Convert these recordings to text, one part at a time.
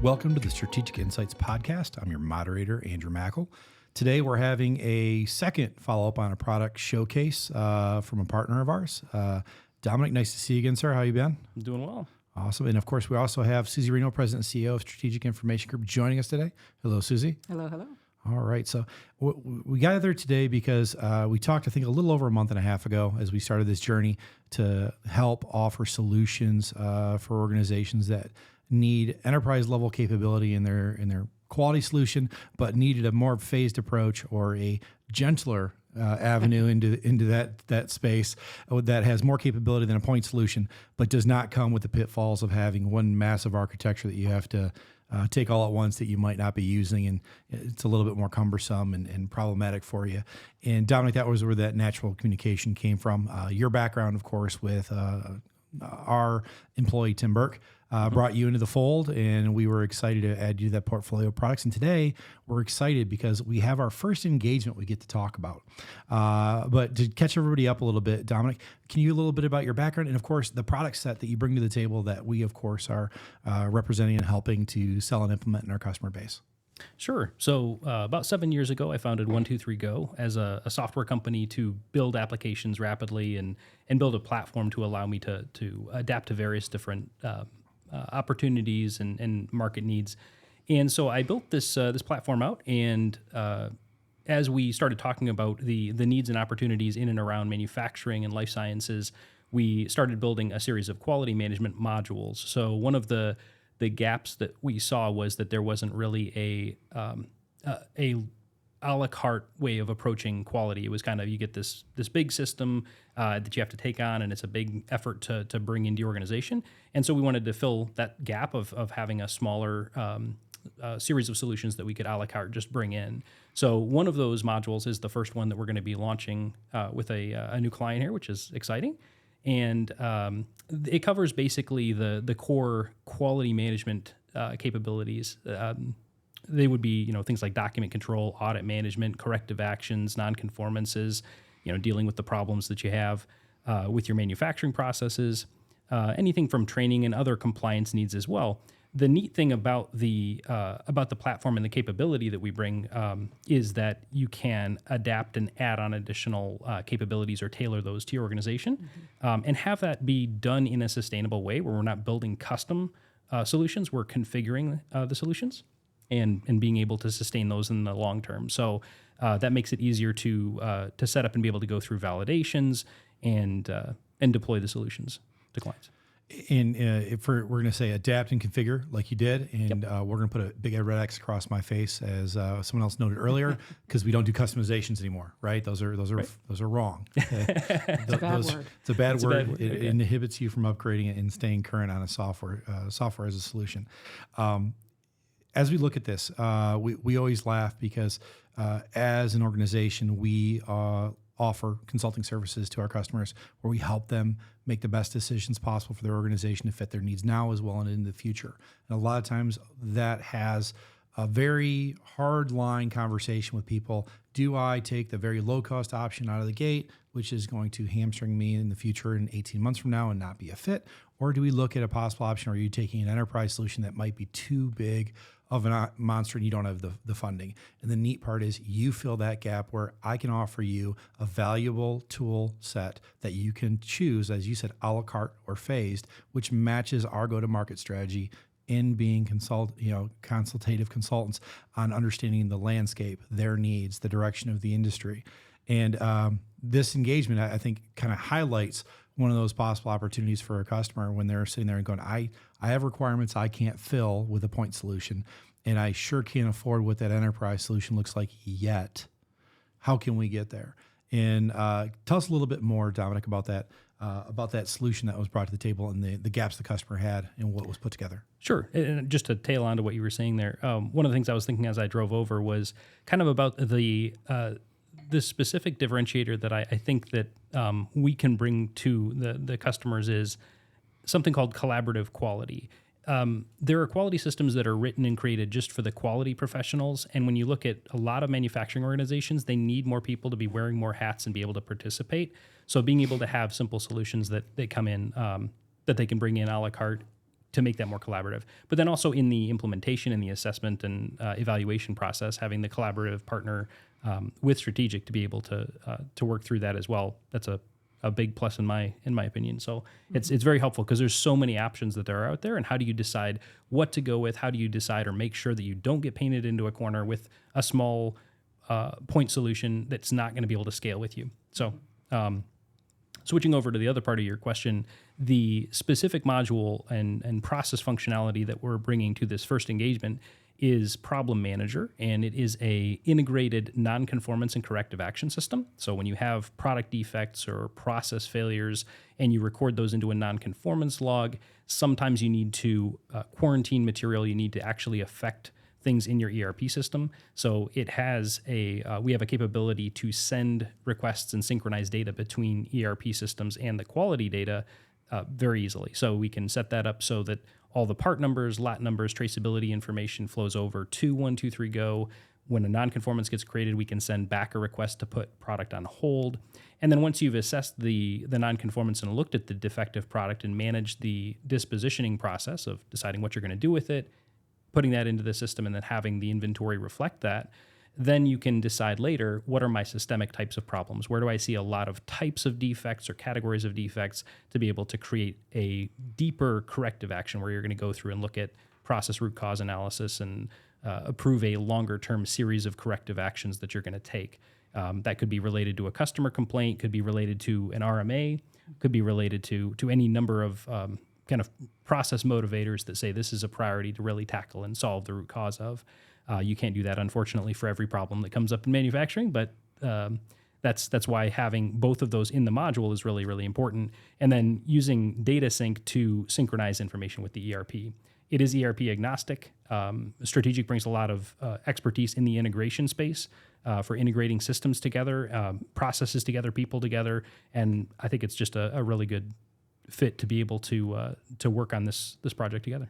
Welcome to the Strategic Insights Podcast. I'm your moderator, Andrew Makl. Today, we're having a second follow-up on a product showcase from a partner of ours. Dominic, nice to see you again, sir. How you been? I'm doing well. Awesome. And of course, we also have Suzy Reno, President and CEO of Strategic Information Group, joining us today. Hello, Suzy. Hello, hello. All right. So we gathered today because we talked, I think, a little over a month and a half ago as we started this journey to help offer solutions for organizations that need enterprise level capability in their quality solution, but needed a more phased approach or a gentler avenue into that space that has more capability than a point solution, but does not come with the pitfalls of having one massive architecture that you have to take all at once that you might not be using, and it's a little bit more cumbersome and problematic for you. And Dominic, that was where that natural communication came from. Your background, of course, with our employee, Tim Burke, brought you into the fold, and we were excited to add you to that portfolio of products. And today we're excited because we have our first engagement we get to talk about. But to catch everybody up a little bit, Dominic, can you a little bit about your background and, of course, the product set that you bring to the table that we, of course, are representing and helping to sell and implement in our customer base? Sure. So about 7 years ago, I founded 123Go as a software company to build applications rapidly and build a platform to allow me to adapt to various different opportunities and market needs. And so I built this platform out, and as we started talking about the needs and opportunities in and around manufacturing and life sciences, we started building a series of quality management modules. So one of the gaps that we saw was that there wasn't really a a la carte way of approaching quality. It was kind of, you get this big system that you have to take on, and it's a big effort to bring into your organization. And so we wanted to fill that gap of having a smaller series of solutions that we could a la carte just bring in. So one of those modules is the first one that we're going to be launching with a new client here, which is exciting. And it covers basically the core quality management capabilities. They would be, things like document control, audit management, corrective actions, nonconformances, dealing with the problems that you have with your manufacturing processes, anything from training and other compliance needs as well. The neat thing about the platform and the capability that we bring is that you can adapt and add on additional capabilities or tailor those to your organization, and have that be done in a sustainable way where we're not building custom solutions, we're configuring the solutions and being able to sustain those in the long term. So that makes it easier to set up and be able to go through validations and deploy the solutions to clients. And if we're going to say adapt and configure like you did, and we're going to put a big red X across my face, as someone else noted earlier, because we don't do customizations anymore, right? Those are wrong. It's a bad word. It's a bad word. It inhibits you from upgrading it and staying current on a software as a solution. As we look at this, we always laugh because as an organization, we offer consulting services to our customers where we help them make the best decisions possible for their organization to fit their needs now as well and in the future. And a lot of times that has a very hard line conversation with people. Do I take the very low cost option out of the gate, which is going to hamstring me in the future in 18 months from now and not be a fit? Or do we look at a possible option? Or are you taking an enterprise solution that might be too big of a monster and you don't have the funding? And the neat part is you fill that gap where I can offer you a valuable tool set that you can choose, as you said, a la carte or phased, which matches our go-to-market strategy in being consultative consultants on understanding the landscape, their needs, the direction of the industry. And this engagement, I think, kind of highlights one of those possible opportunities for a customer when they're sitting there and going, I have requirements I can't fill with a point solution, and I sure can't afford what that enterprise solution looks like yet. How can we get there? And tell us a little bit more, Dominic, about that solution that was brought to the table and the gaps the customer had and what was put together. Sure. And just to tail on to what you were saying there, one of the things I was thinking as I drove over was kind of about the specific differentiator that I think that we can bring to the customers is something called collaborative quality. There are quality systems that are written and created just for the quality professionals. And when you look at a lot of manufacturing organizations, they need more people to be wearing more hats and be able to participate. So being able to have simple solutions that they come in, that they can bring in a la carte to make that more collaborative. But then also in the implementation and the assessment and evaluation process, having the collaborative partner with strategic to be able to work through that as well. That's a big plus in my opinion. So it's very helpful because there's so many options that there are out there. And how do you decide what to go with? How do you decide or make sure that you don't get painted into a corner with a small point solution that's not going to be able to scale with you? So switching over to the other part of your question, the specific module and process functionality that we're bringing to this first engagement is Problem Manager, and it is a integrated non-conformance and corrective action system. So when you have product defects or process failures and you record those into a non-conformance log, sometimes you need to quarantine material. You need to actually affect things in your ERP system. So it has we have a capability to send requests and synchronize data between ERP systems and the quality data very easily. So we can set that up so that all the part numbers, lot numbers, traceability information flows over to 123Go. When a non-conformance gets created, we can send back a request to put product on hold. And then once you've assessed the non-conformance and looked at the defective product and managed the dispositioning process of deciding what you're going to do with it, putting that into the system and then having the inventory reflect that, then you can decide later, what are my systemic types of problems? Where do I see a lot of types of defects or categories of defects to be able to create a deeper corrective action where you're going to go through and look at process root cause analysis and approve a longer term series of corrective actions that you're going to take. That could be related to a customer complaint, could be related to an RMA, could be related to any number of kind of process motivators that say this is a priority to really tackle and solve the root cause of. You can't do that, unfortunately, for every problem that comes up in manufacturing, but that's why having both of those in the module is really, really important. And then using data sync to synchronize information with the ERP. It is ERP agnostic. Strategic brings a lot of expertise in the integration space for integrating systems together, processes together, people together, and I think it's just a really good fit to be able to work on this project together.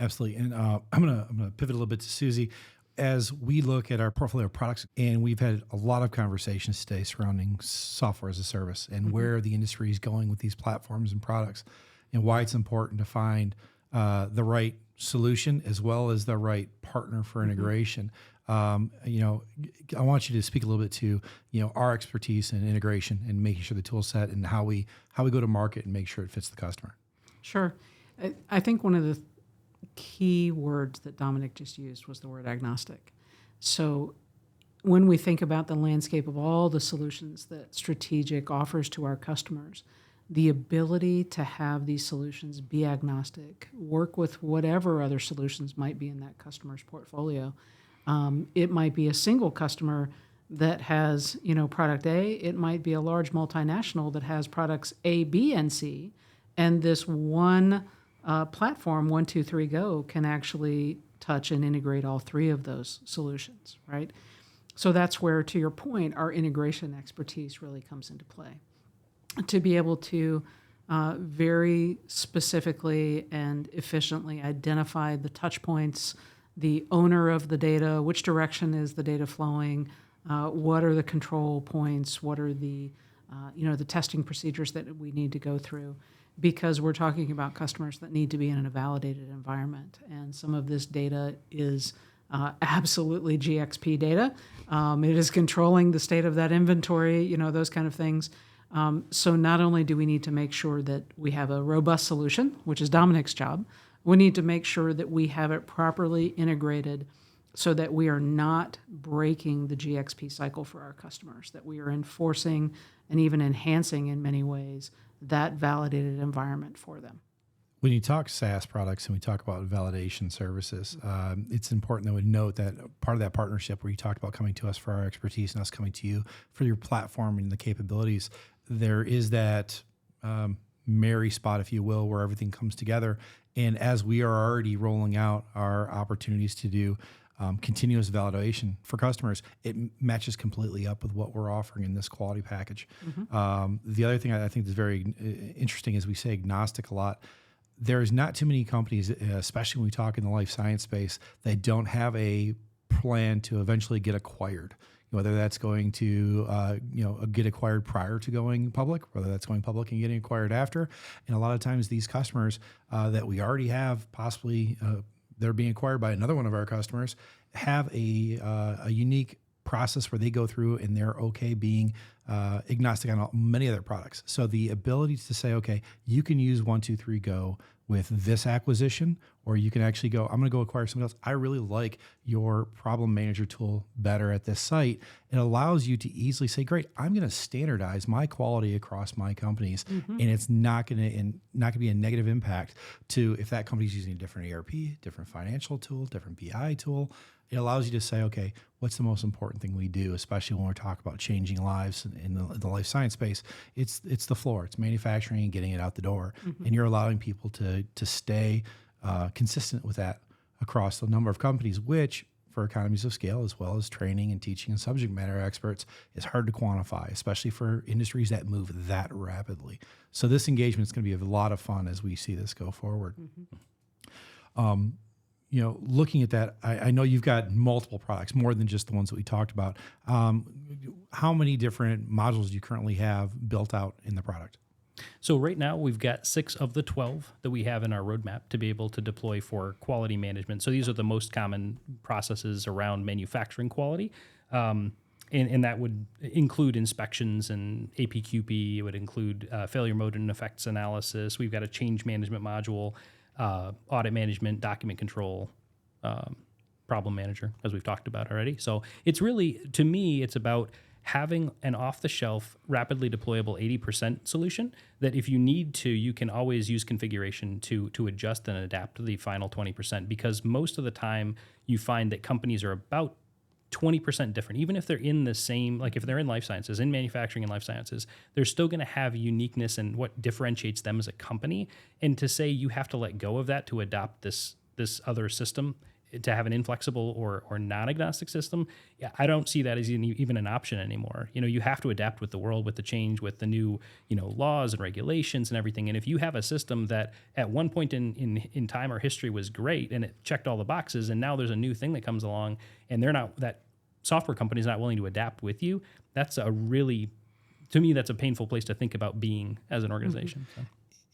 Absolutely. And I'm gonna pivot a little bit to Suzy. As we look at our portfolio of products, and we've had a lot of conversations today surrounding software as a service and where the industry is going with these platforms and products, and why it's important to find the right solution as well as the right partner for integration. I want you to speak a little bit to our expertise in integration and making sure the tool set and how we go to market and make sure it fits the customer. Sure. I think one of the key words that Dominic just used was the word agnostic. So when we think about the landscape of all the solutions that Strategic offers to our customers, the ability to have these solutions be agnostic, work with whatever other solutions might be in that customer's portfolio. It might be a single customer that has, product A. It might be a large multinational that has products A, B, and C, and this one platform, 123Go, can actually touch and integrate all three of those solutions, right? So that's where, to your point, our integration expertise really comes into play. To be able to very specifically and efficiently identify the touch points, the owner of the data, which direction is the data flowing, what are the control points, what are the testing procedures that we need to go through, because we're talking about customers that need to be in a validated environment. And some of this data is absolutely GXP data. It is controlling the state of that inventory, those kind of things. So not only do we need to make sure that we have a robust solution, which is Dominic's job, we need to make sure that we have it properly integrated so that we are not breaking the GXP cycle for our customers, that we are enforcing and even enhancing in many ways that validated environment for them. When you talk SaaS products and we talk about validation services, it's important that we note that part of that partnership where you talked about coming to us for our expertise and us coming to you for your platform and the capabilities, there is that merry spot, if you will, where everything comes together. And as we are already rolling out our opportunities to do continuous validation for customers, it matches completely up with what we're offering in this quality package. The other thing I think is very interesting is we say agnostic a lot. There's not too many companies, especially when we talk in the life science space, that don't have a plan to eventually get acquired. whether that's going to get acquired prior to going public, whether that's going public and getting acquired after. And a lot of times these customers that we already have possibly they're being acquired by another one of our customers have a unique process where they go through and they're okay being agnostic on many other products. So the ability to say, okay, you can use 123Go with this acquisition, or you can actually go, I'm going to go acquire something else. I really like your problem manager tool better at this site. It allows you to easily say, great, I'm going to standardize my quality across my companies, and it's not going to be a negative impact to if that company's using a different ERP, different financial tool, different BI tool. It allows you to say, okay, what's the most important thing we do, especially when we're talking about changing lives in the life science space? It's the floor. It's manufacturing and getting it out the door. And you're allowing people to stay consistent with that across the number of companies, which for economies of scale, as well as training and teaching and subject matter experts, is hard to quantify, especially for industries that move that rapidly. So this engagement is going to be a lot of fun as we see this go forward. Looking at that, I know you've got multiple products, more than just the ones that we talked about. How many different modules do you currently have built out in the product? So right now we've got 6 of the 12 that we have in our roadmap to be able to deploy for quality management. So these are the most common processes around manufacturing quality. And that would include inspections and APQP. It would include failure mode and effects analysis. We've got a change management module, audit management, document control, problem manager, as we've talked about already. So it's really, to me, it's about having an off-the-shelf, rapidly deployable 80% solution that if you need to, you can always use configuration to adjust and adapt to the final 20%, because most of the time you find that companies are about 20% different. Even if they're in the same, like if they're in life sciences, in manufacturing and life sciences, they're still going to have uniqueness and what differentiates them as a company. And to say you have to let go of that to adopt this other system, to have an inflexible or non-agnostic system, I don't see that as even an option anymore. You have to adapt with the world, with the change, with the new, laws and regulations and everything. And if you have a system that at one point in time or history was great and it checked all the boxes, and now there's a new thing that comes along and that software company is not willing to adapt with you, that's to me, that's a painful place to think about being as an organization. So.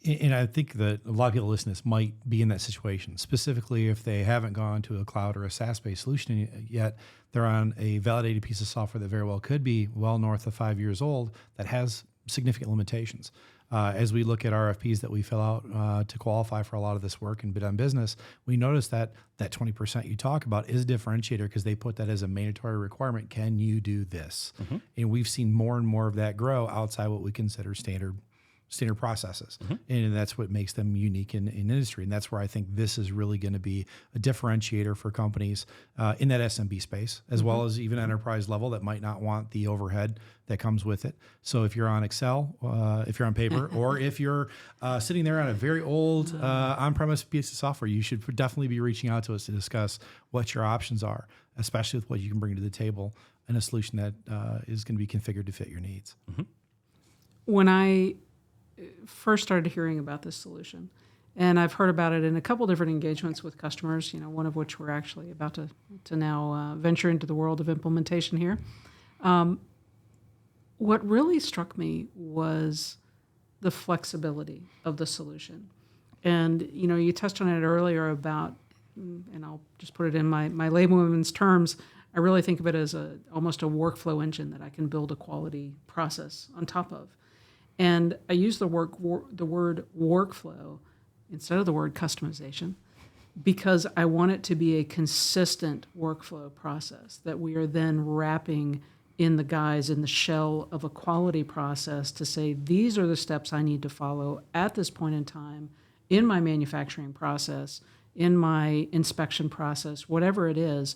And I think that a lot of people listening to this might be in that situation, specifically if they haven't gone to a cloud or a SaaS-based solution yet. They're on a validated piece of software that very well could be well north of 5 years old that has significant limitations. As we look at RFPs that we fill out to qualify for a lot of this work and bid on business, we notice that 20% you talk about is a differentiator because they put that as a mandatory requirement. Can you do this? And we've seen more and more of that grow outside what we consider standard processes. And that's what makes them unique in industry. And that's where I think this is really going to be a differentiator for companies in that SMB space, as well as even enterprise level that might not want the overhead that comes with it. So if you're on Excel, if you're on paper, or if you're sitting there on a very old on-premise piece of software, you should definitely be reaching out to us to discuss what your options are, especially with what you can bring to the table and a solution that is going to be configured to fit your needs. When I first started hearing about this solution, and I've heard about it in a couple different engagements with customers, one of which we're actually about to now venture into the world of implementation here. What really struck me was the flexibility of the solution. And, you touched on it earlier about, and I'll just put it in my laywoman's terms, I really think of it as almost a workflow engine that I can build a quality process on top of. And I use the word workflow instead of the word customization because I want it to be a consistent workflow process that we are then wrapping in the shell of a quality process to say, these are the steps I need to follow at this point in time in my manufacturing process, in my inspection process, whatever it is.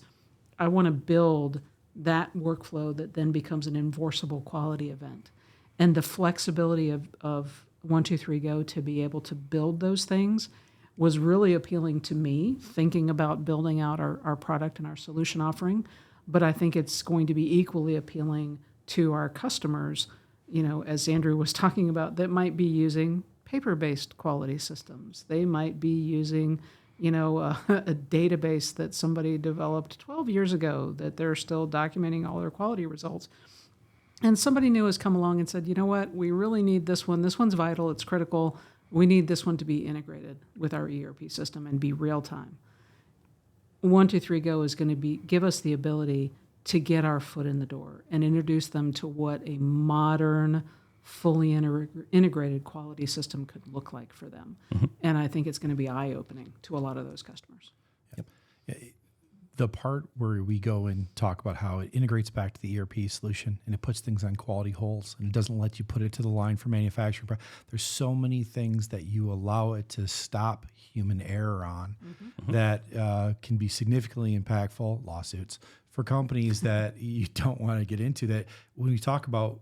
I want to build that workflow that then becomes an enforceable quality event. And the flexibility of 123Go to be able to build those things was really appealing to me, thinking about building out our product and our solution offering. But I think it's going to be equally appealing to our customers, as Andrew was talking about, that might be using paper-based quality systems. They might be using, a database that somebody developed 12 years ago that they're still documenting all their quality results. And somebody new has come along and said, you know what, we really need this one. This one's vital. It's critical. We need this one to be integrated with our ERP system and be real time. 123Go is going to give us the ability to get our foot in the door and introduce them to what a modern, fully integrated quality system could look like for them. And I think it's going to be eye-opening to a lot of those customers. The part where we go and talk about how it integrates back to the ERP solution and it puts things on quality holes and it doesn't let you put it to the line for manufacturing. There's so many things that you allow it to stop human error on that can be significantly impactful. Lawsuits for companies that you don't want to get into. That when we talk about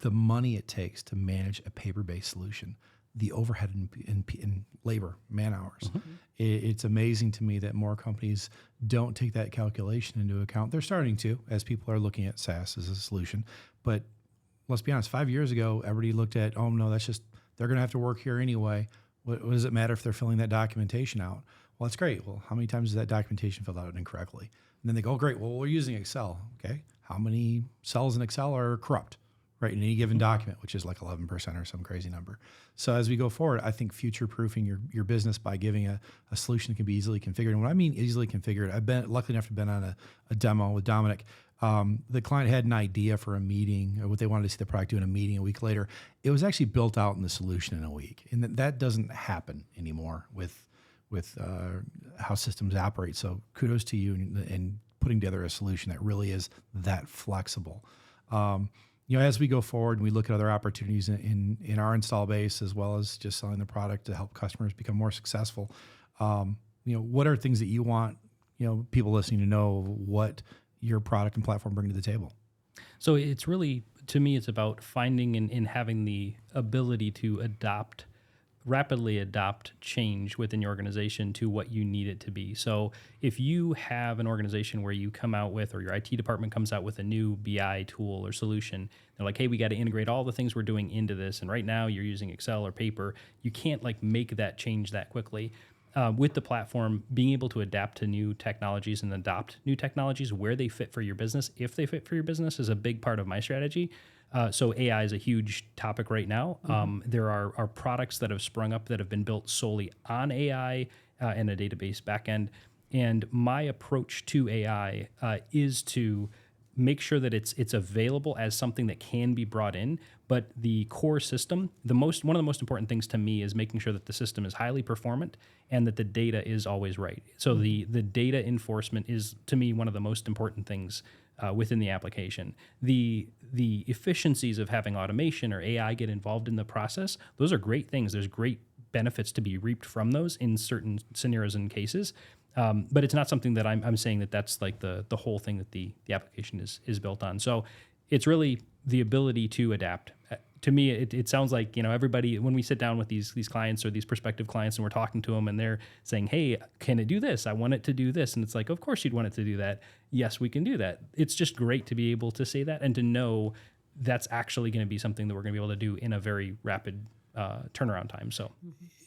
the money it takes to manage a paper-based solution, the overhead in labor, man hours. It's amazing to me that more companies don't take that calculation into account. They're starting to, as people are looking at SaaS as a solution. But let's be honest, 5 years ago, everybody looked at, oh no, that's just, they're going to have to work here anyway. What does it matter if they're filling that documentation out? Well, that's great. Well, how many times is that documentation filled out incorrectly? And then they go, oh, great, well, we're using Excel. Okay, how many cells in Excel are corrupt? Right, in any given document, which is like 11% or some crazy number. So as we go forward, I think future-proofing your business by giving a solution that can be easily configured. And when I mean easily configured, I've been lucky enough to have been on a demo with Dominic. The client had an idea for a meeting, or what they wanted to see the product do in a meeting a week later. It was actually built out in the solution in a week. And that doesn't happen anymore with how systems operate. So kudos to you in putting together a solution that really is that flexible. As we go forward and we look at other opportunities in our install base, as well as just selling the product to help customers become more successful, what are things that you want, people listening to know what your product and platform bring to the table? So it's really, to me, it's about finding and having the ability to rapidly adopt change within your organization to what you need it to be. So if you have an organization where you come out with, or your IT department comes out with a new BI tool or solution, they're like, hey, we got to integrate all the things we're doing into this. And right now you're using Excel or paper. You can't make that change that quickly. With the platform, being able to adapt to new technologies and adopt new technologies where they fit for your business, if they fit for your business, is a big part of my strategy. So AI is a huge topic right now. There are products that have sprung up that have been built solely on AI and a database backend. And my approach to AI is to make sure that it's available as something that can be brought in. But the core system, one of the most important things to me is making sure that the system is highly performant and that the data is always right. So the data enforcement is, to me, one of the most important things within the application. The efficiencies of having automation or AI get involved in the process, those are great things. There's great benefits to be reaped from those in certain scenarios and cases. But it's not something that I'm saying that's like the whole thing that the application is built on. So it's really the ability to adapt. To me, it sounds like, everybody, when we sit down with these clients or these prospective clients and we're talking to them and they're saying, hey, can it do this? I want it to do this. And it's like, of course you'd want it to do that. Yes, we can do that. It's just great to be able to say that and to know that's actually going to be something that we're going to be able to do in a very rapid turnaround time. So,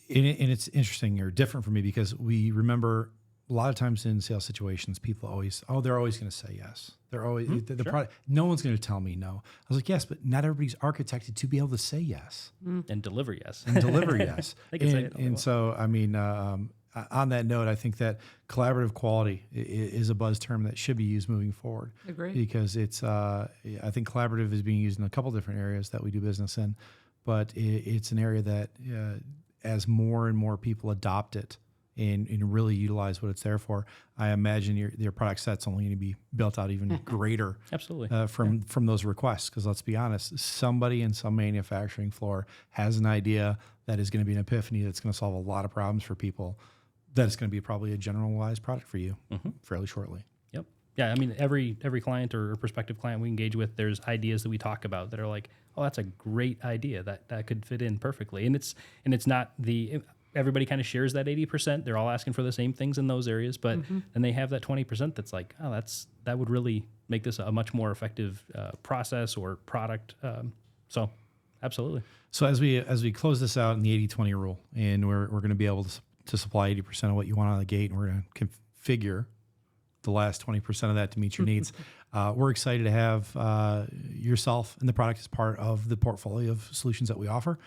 and it's interesting or different for me because we remember a lot of times in sales situations, people they're always going to say yes. They're always the product. No one's going to tell me no. I was like, yes, but not everybody's architected to be able to say yes and deliver yes. They can say it. And so, on that note, I think that collaborative quality is a buzz term that should be used moving forward. Agreed. Because it's, I think collaborative is being used in a couple different areas that we do business in, but it's an area that as more and more people adopt it and really utilize what it's there for, I imagine your product set's only going to be built out even greater. Absolutely. From those requests. Because let's be honest, somebody in some manufacturing floor has an idea that is going to be an epiphany that's going to solve a lot of problems for people. That is going to be probably a generalized product for you fairly shortly. Yep. Yeah. I mean, every client or prospective client we engage with, there's ideas that we talk about that are like, oh, that's a great idea that could fit in perfectly. And it's not everybody kind of shares that 80%. They're all asking for the same things in those areas, but then they have that 20% that's like, oh, that would really make this a much more effective process or product. So absolutely. So as we close this out in the 80-20 rule, and we're going to be able to supply 80% of what you want out of the gate, and we're going to configure the last 20% of that to meet your needs. We're excited to have yourself and the product as part of the portfolio of solutions that we offer.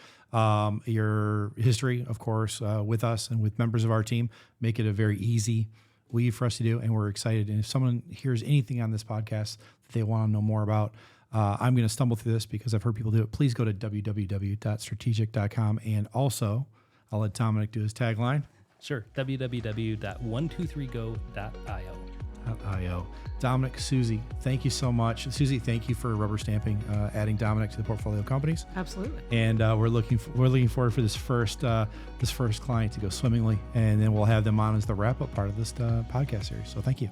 Your history, of course, with us and with members of our team make it a very easy weave for us to do, and we're excited. And if someone hears anything on this podcast that they want to know more about, I'm going to stumble through this because I've heard people do it. Please go to www.strategic.com, and also I'll let Dominic do his tagline. Sure, www.123go.io. Dominic, Suzy, thank you so much. Suzy, thank you for rubber stamping, adding Dominic to the portfolio companies. Absolutely. And we're looking forward for this first client to go swimmingly, and then we'll have them on as the wrap up part of this podcast series. So thank you.